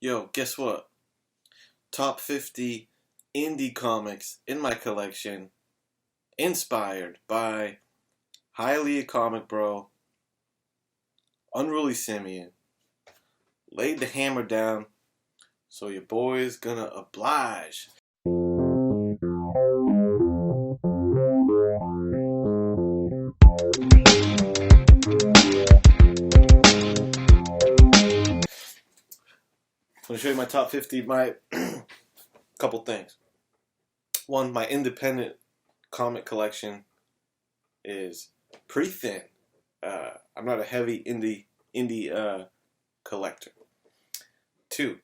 Yo, guess what? Top 50 indie comics in my collection, inspired by Hialeah Comic Bro, Unruly Simian. Laid the hammer down, so your boy's gonna oblige. I'm gonna show you my top 50. My couple things. One, my independent comic collection is pretty thin. I'm not a heavy indie collector. Two,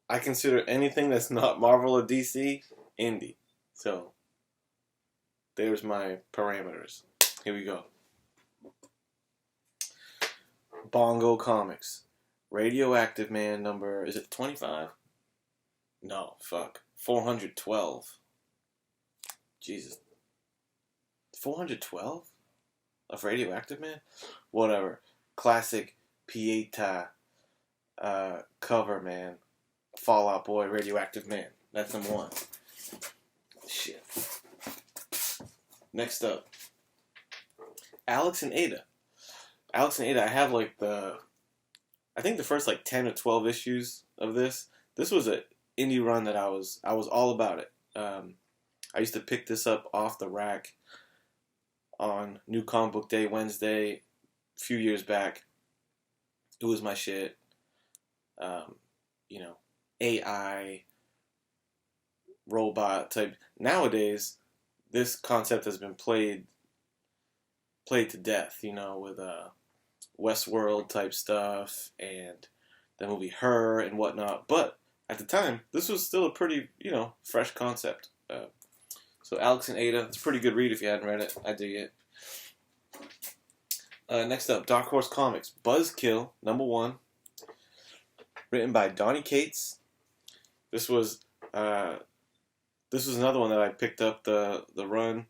I consider anything that's not Marvel or DC indie. So there's my parameters. Here we go. Bongo Comics. Radioactive Man number, is it 25? No, fuck. 412. Jesus. 412? Of Radioactive Man? Whatever. Classic Pieta cover, man. Fallout Boy, Radioactive Man. That's number one. Shit. Next up. Alex and Ada. Alex and Ada, I have I think the first 10 or 12 issues of this. This was an indie run that I was all about it. I used to pick this up off the rack on New Comic Book Day Wednesday a few years back. It was my shit. AI robot type. Nowadays, this concept has been played to death, with Westworld type stuff and the movie Her and whatnot. But at the time, this was still a pretty, fresh concept. So Alex and Ada, it's a pretty good read if you hadn't read it. I dig it. Next up, Dark Horse Comics, Buzzkill, number 1. Written by Donny Cates. This was another one that I picked up the run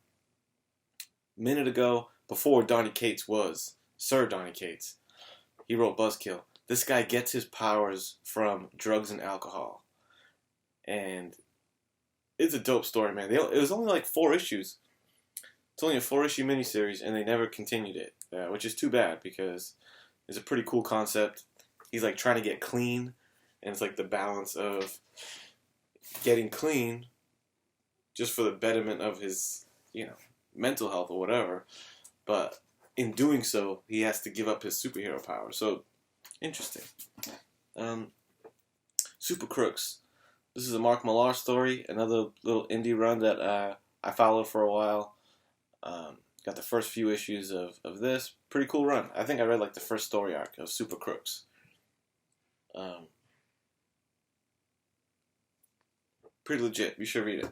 a minute ago before Donny Cates was Sir Donny Cates. He wrote Buzzkill. This guy gets his powers from drugs and alcohol. And it's a dope story, man. It was only 4 issues. It's only a 4-issue miniseries, and they never continued it, which is too bad because it's a pretty cool concept. He's trying to get clean, and it's the balance of getting clean just for the betterment of his, mental health or whatever. But in doing so, he has to give up his superhero power. So, interesting. Super Crooks. This is a Mark Millar story, another little indie run that I followed for a while. Got the first few issues of this. Pretty cool run. I think I read the first story arc of Super Crooks. Pretty legit. You should read it.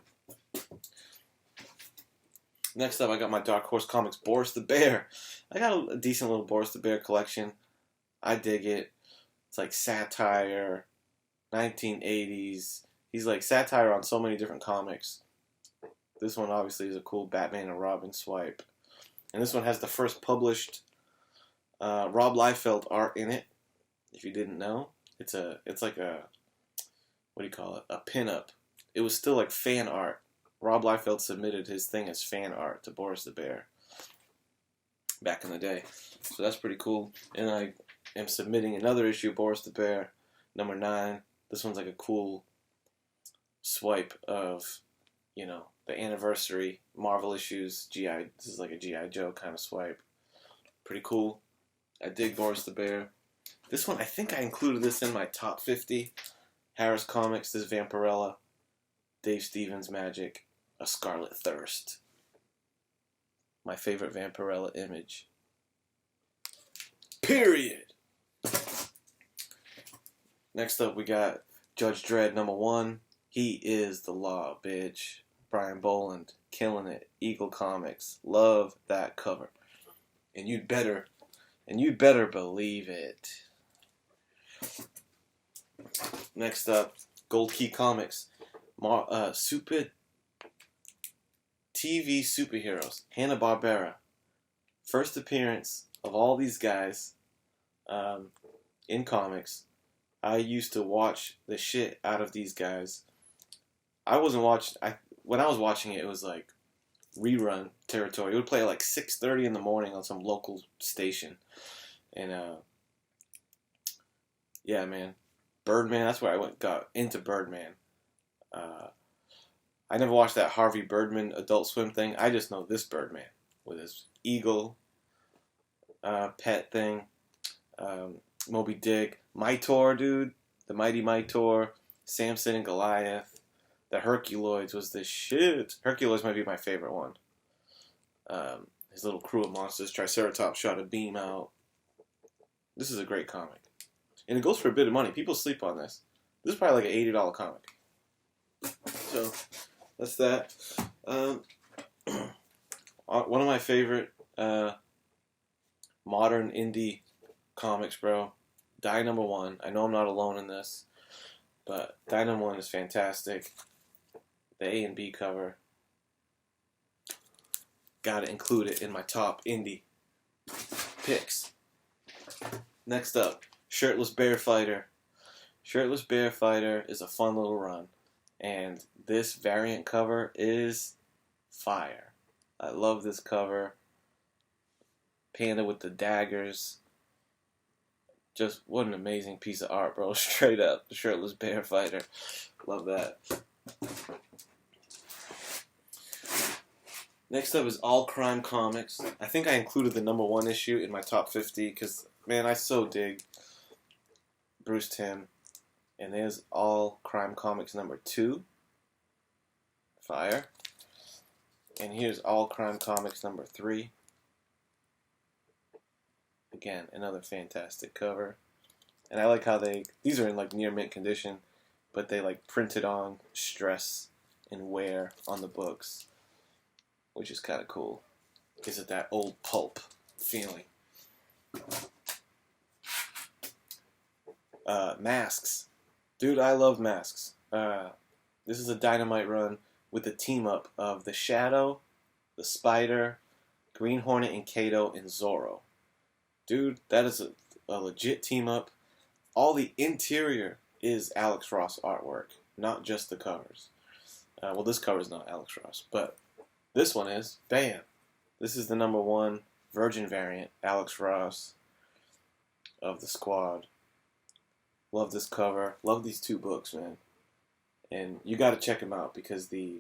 Next up, I got my Dark Horse Comics, Boris the Bear. I got a decent little Boris the Bear collection. I dig it. It's satire, 1980s. He's satire on so many different comics. This one obviously is a cool Batman and Robin swipe. And this one has the first published Rob Liefeld art in it. If you didn't know, it's like a, what do you call it? A pinup. It was still fan art. Rob Liefeld submitted his thing as fan art to Boris the Bear back in the day. So that's pretty cool. And I am submitting another issue of Boris the Bear, number 9. This one's a cool swipe of, the anniversary Marvel issues. This is a G.I. Joe kind of swipe. Pretty cool. I dig Boris the Bear. This one, I think I included this in my top 50. Harris Comics, this Vampirella. Dave Stevens Magic. A Scarlet Thirst. My favorite Vampirella image. Period. Next up, we got Judge Dredd number 1. He is the law, bitch. Brian Boland, killing it. Eagle Comics, love that cover. And you'd better believe it. Next up, Gold Key Comics, Super TV superheroes, Hanna-Barbera. First appearance of all these guys in comics. I used to watch the shit out of these guys. I wasn't watching. When I was watching it, it was like rerun territory. It would play at like 6:30 in the morning on some local station, and yeah, man, Birdman. That's where got into Birdman. I never watched that Harvey Birdman Adult Swim thing. I just know this Birdman with his eagle pet thing. Moby Dick, Mytor, dude, the Mighty Mytor, Samson and Goliath, the Herculoids was the shit. Herculoids might be my favorite one. His little crew of monsters, Triceratops shot a beam out. This is a great comic. And it goes for a bit of money. People sleep on this. This is probably like an $80 comic. So, that's that. One of my favorite modern indie comics, bro. Die Number One. I know I'm not alone in this, but Die Number One is fantastic. The A and B cover. Gotta include it in my top indie picks. Next up, Shirtless Bear Fighter. Shirtless Bear Fighter is a fun little run, and this variant cover is fire. I love this cover. Panda with the daggers. Just what an amazing piece of art, bro. Straight up, the Shirtless Bear Fighter. Love that. Next up is All Crime Comics. I think I included the number 1 issue in my top 50 because, man, I so dig Bruce Timm. And there's All Crime Comics number 2. Fire. And here's All Crime Comics number 3. Again, another fantastic cover. And I like how these are in like near mint condition, but they like printed on stress and wear on the books, which is kind of cool. Gives it that old pulp feeling. Masks. Dude, I love Masks. This is a dynamite run with the team up of the Shadow, the Spider, Green Hornet and Kato, and Zorro. Dude, that is a legit team up. All the interior is Alex Ross artwork, not just the covers. Well, this cover is not Alex Ross, but this one is. Bam! This is the number 1 Virgin variant, Alex Ross of the Squad. Love this cover. Love these 2 books, man. And you got to check them out because there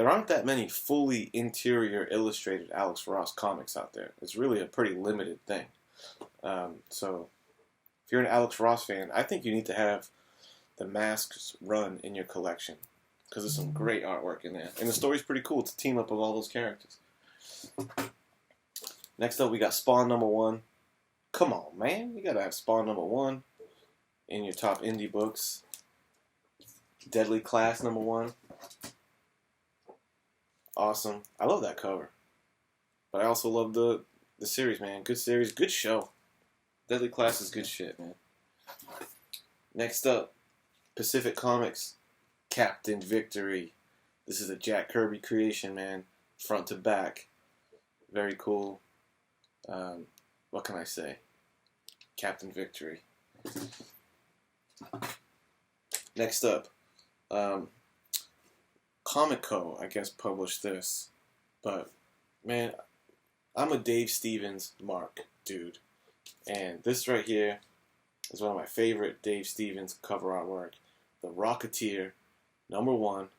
aren't that many fully interior illustrated Alex Ross comics out there. It's really a pretty limited thing. So if you're an Alex Ross fan, I think you need to have the Masks run in your collection because there's some great artwork in there. And the story's pretty cool. It's a team up of all those characters. Next up, we got Spawn number 1. Come on, man. You got to have Spawn number 1 in your top indie books. Deadly Class number 1. Awesome. I love that cover. But I also love the series, man. Good series. Good show. Deadly Class is good shit, man. Next up, Pacific Comics, Captain Victory. This is a Jack Kirby creation, man. Front to back. Very cool. What can I say? Captain Victory. Next up, Comico, I guess, published this. But, man, I'm a Dave Stevens mark, dude. And this right here is one of my favorite Dave Stevens cover artwork. The Rocketeer, number 1.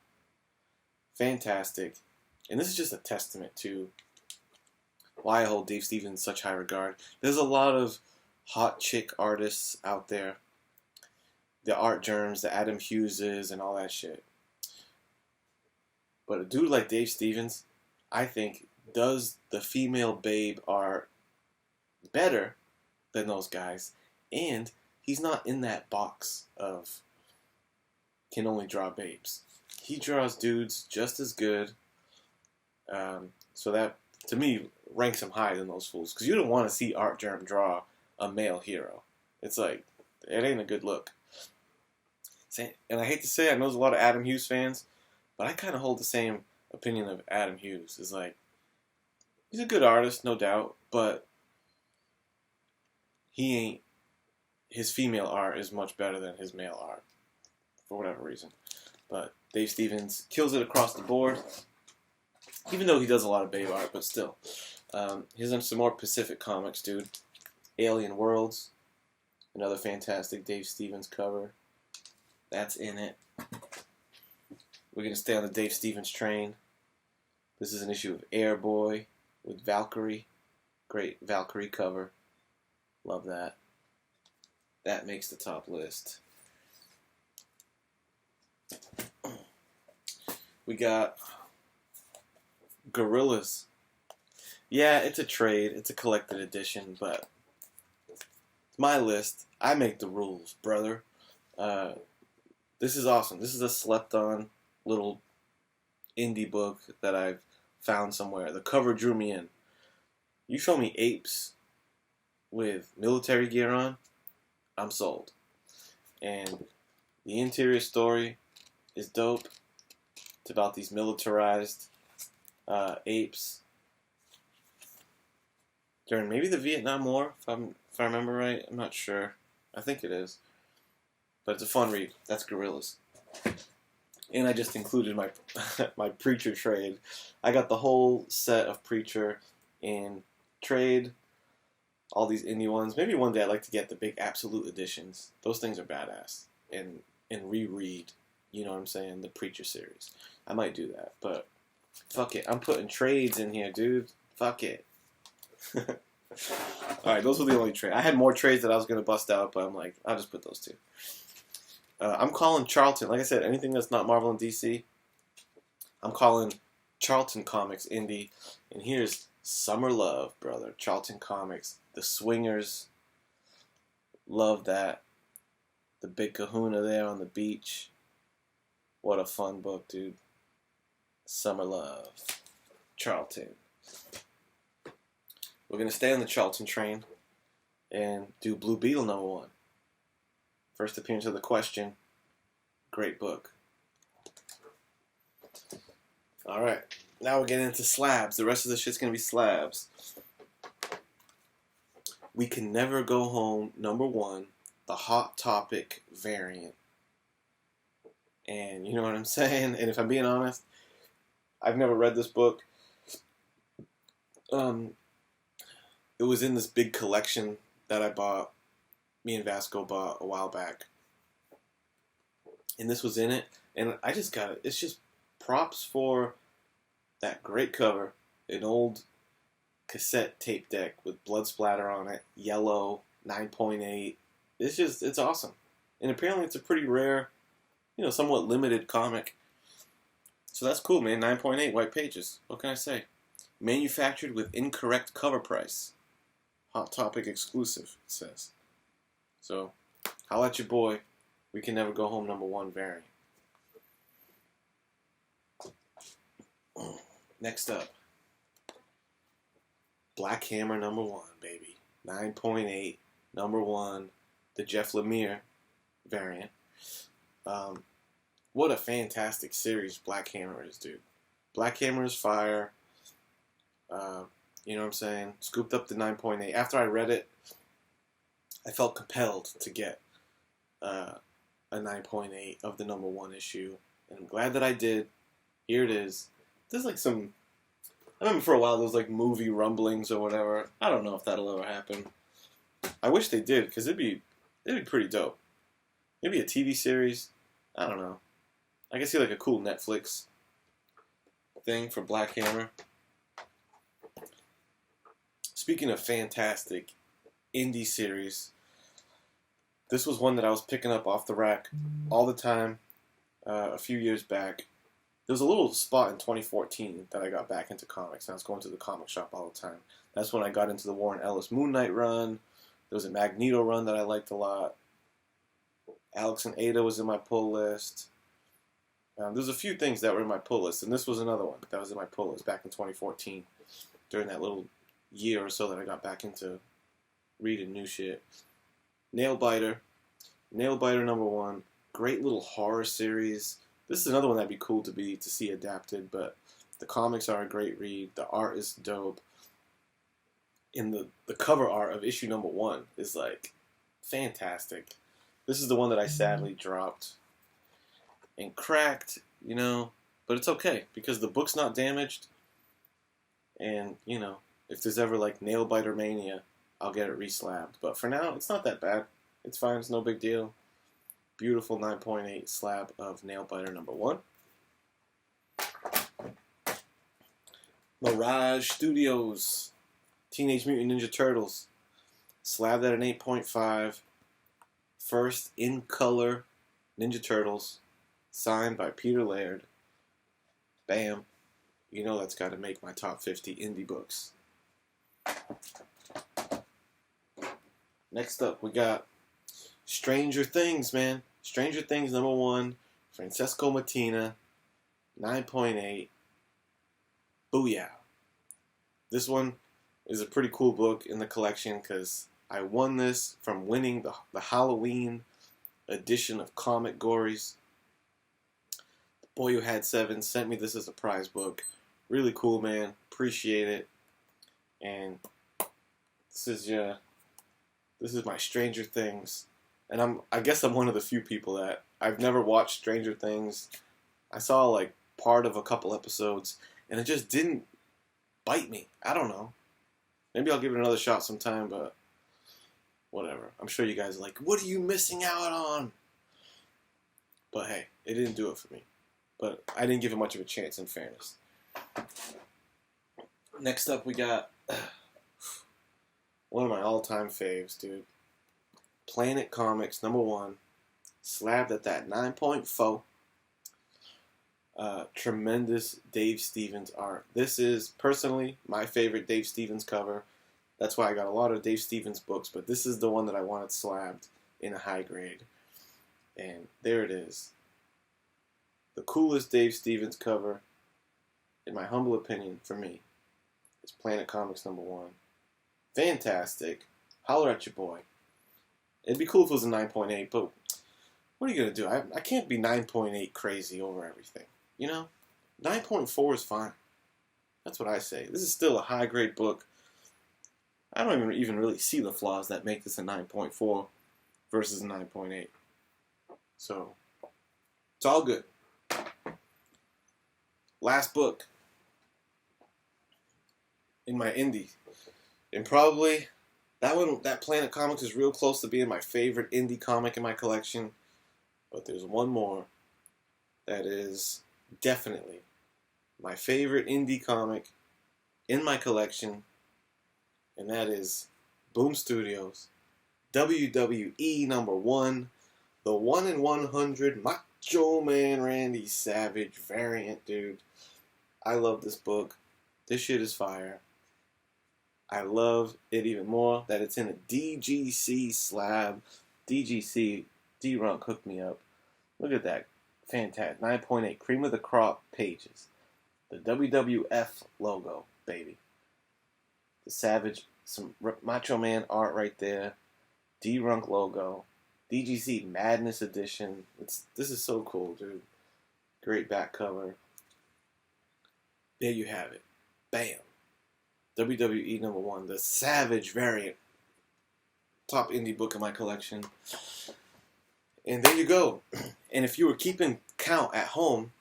Fantastic. And this is just a testament to why I hold Dave Stevens in such high regard. There's a lot of hot chick artists out there. The Art Germs, the Adam Hugheses, and all that shit. But a dude like Dave Stevens, I think, does the female babe art better than those guys. And he's not in that box of can only draw babes. He draws dudes just as good. So that, to me, ranks him higher than those fools. Because you don't want to see Art Germ draw a male hero. It's like, it ain't a good look. And I hate to say, I know there's a lot of Adam Hughes fans, but I kind of hold the same opinion of Adam Hughes. It's like, he's a good artist, no doubt, but he ain't his female art is much better than his male art for whatever reason. But Dave Stevens kills it across the board, even though he does a lot of babe art, but still. Here's some more Pacific comics, dude. Alien Worlds, another fantastic Dave Stevens cover. That's in it. We're going to stay on the Dave Stevens train. This is an issue of Airboy with Valkyrie. Great Valkyrie cover. Love that. That makes the top list. We got Gorillas. Yeah, it's a trade. It's a collected edition, but it's my list. I make the rules, brother. This is awesome. This is a slept-on little indie book that I've found somewhere. The cover drew me in. You show me apes with military gear on, I'm sold. And the interior story is dope. It's about these militarized apes during maybe the Vietnam War, if I remember right. I'm not sure. I think it is. But it's a fun read. That's Gorillas. And I just included my my Preacher trade. I got the whole set of Preacher in trade. All these indie ones. Maybe one day I'd like to get the big absolute editions. Those things are badass. And reread, you know what I'm saying, the Preacher series. I might do that, but fuck it. I'm putting trades in here, dude. Fuck it. Alright, those were the only trades. I had more trades that I was going to bust out, but I'm like, I'll just put those two. I'm calling Charlton. Like I said, anything that's not Marvel and DC, I'm calling Charlton Comics indie. And here's Summer Love, brother. Charlton Comics. The Swingers. Love that. The big kahuna there on the beach. What a fun book, dude. Summer Love. Charlton. We're going to stay on the Charlton train and do Blue Beetle #1. First appearance of the Question. Great book. Alright. Now we're getting into slabs. The rest of the shit's going to be slabs. We Can Never Go Home #1. The Hot Topic variant. And you know what I'm saying? And if I'm being honest, I've never read this book. It was in this big collection that I bought. Me and Vasco bought a while back. And this was in it. And I just got it. It's just props for that great cover. An old cassette tape deck with blood splatter on it. Yellow, 9.8. It's awesome. And apparently it's a pretty rare, somewhat limited comic. So that's cool, man. 9.8 white pages. What can I say? Manufactured with incorrect cover price. Hot Topic exclusive, it says. So, holla at your boy. We Can Never Go Home #1 variant. Next up. Black Hammer #1, baby. 9.8, #1. The Jeff Lemire variant. What a fantastic series Black Hammer is, dude. Black Hammer is fire. You know what I'm saying? Scooped up the 9.8. After I read it, I felt compelled to get a 9.8 of the #1 issue. And I'm glad that I did. Here it is. There's like some... I remember for a while there was like movie rumblings or whatever. I don't know if that'll ever happen. I wish they did, because it'd be pretty dope. Maybe a TV series. I don't know. I can see like a cool Netflix thing for Black Hammer. Speaking of fantastic indie series, this was one that I was picking up off the rack all the time a few years back. There was a little spot in 2014 that I got back into comics, and I was going to the comic shop all the time. That's when I got into the Warren Ellis Moon Knight run. There was a Magneto run that I liked a lot. Alex and Ada was in my pull list. There's a few things that were in my pull list, and this was another one that was in my pull list back in 2014, during that little year or so that I got back into reading new shit. Nailbiter #1, great little horror series. This is another one that'd be cool to see adapted, but the comics are a great read. The art is dope. And the cover art of issue #1 is like Fantastic. This is the one that I sadly dropped and cracked, but it's okay because the book's not damaged. And, if there's ever like nail biter mania, I'll get it reslabbed. But for now, it's not that bad. It's fine. It's no big deal. Beautiful 9.8 slab of nail biter number 1. Mirage Studios, Teenage Mutant Ninja Turtles, slabbed at an 8.5. First in color Ninja Turtles, signed by Peter Laird. Bam. That's got to make my top 50 indie books. Next up, we got Stranger Things, man. Stranger Things number 1, Francesco Mattina, 9.8. Booyah. This one is a pretty cool book in the collection because I won this from winning the Halloween edition of Comic Gories. The boy who had 7 sent me this as a prize book. Really cool, man. Appreciate it. And this is my Stranger Things. And I guess I'm one of the few people that I've never watched Stranger Things. I saw like part of a couple episodes and it just didn't bite me. I don't know. Maybe I'll give it another shot sometime, but whatever. I'm sure you guys are like, what are you missing out on? But hey, it didn't do it for me. But I didn't give it much of a chance, in fairness. Next up, we got one of my all-time faves, dude. Planet Comics, number 1. Slabbed at that 9.4. Tremendous Dave Stevens art. This is, personally, my favorite Dave Stevens cover. That's why I got a lot of Dave Stevens books, but this is the one that I wanted slabbed in a high grade. And there it is. The coolest Dave Stevens cover, in my humble opinion, for me, is Planet Comics number 1. Fantastic. Holler at your boy. It'd be cool if it was a 9.8, but what are you going to do? I can't be 9.8 crazy over everything. 9.4 is fine. That's what I say. This is still a high-grade book. I don't even really see the flaws that make this a 9.4 versus a 9.8. So, it's all good. Last book in my indie. And probably, that Planet Comics is real close to being my favorite indie comic in my collection. But there's one more that is definitely my favorite indie comic in my collection, and that is Boom Studios, WWE number 1, the 1 in 100 Macho Man Randy Savage variant, dude. I love this book. This shit is fire. I love it even more that it's in a DGC slab. DGC, D-Runk hooked me up. Look at that. Fantastic. 9.8. Cream of the crop pages. The WWF logo, baby. The Savage, some Macho Man art right there. D-Runk logo. DGC Madness Edition. This is so cool, dude. Great back cover. There you have it. Bam. WWE number 1. The Savage variant. Top indie book in my collection. And there you go. And if you were keeping count at home,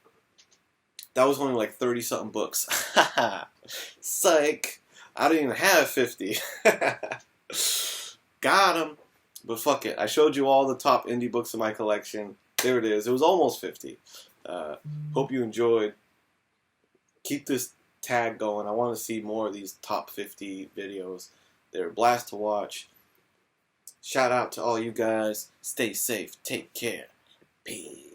that was only like 30-something books. Psych. I don't even have 50. Got him. But fuck it. I showed you all the top indie books in my collection. There it is. It was almost 50. Hope you enjoyed. Keep this tag going. I want to see more of these top 50 videos. They're a blast to watch. Shout out to all you guys. Stay safe. Take care. Peace.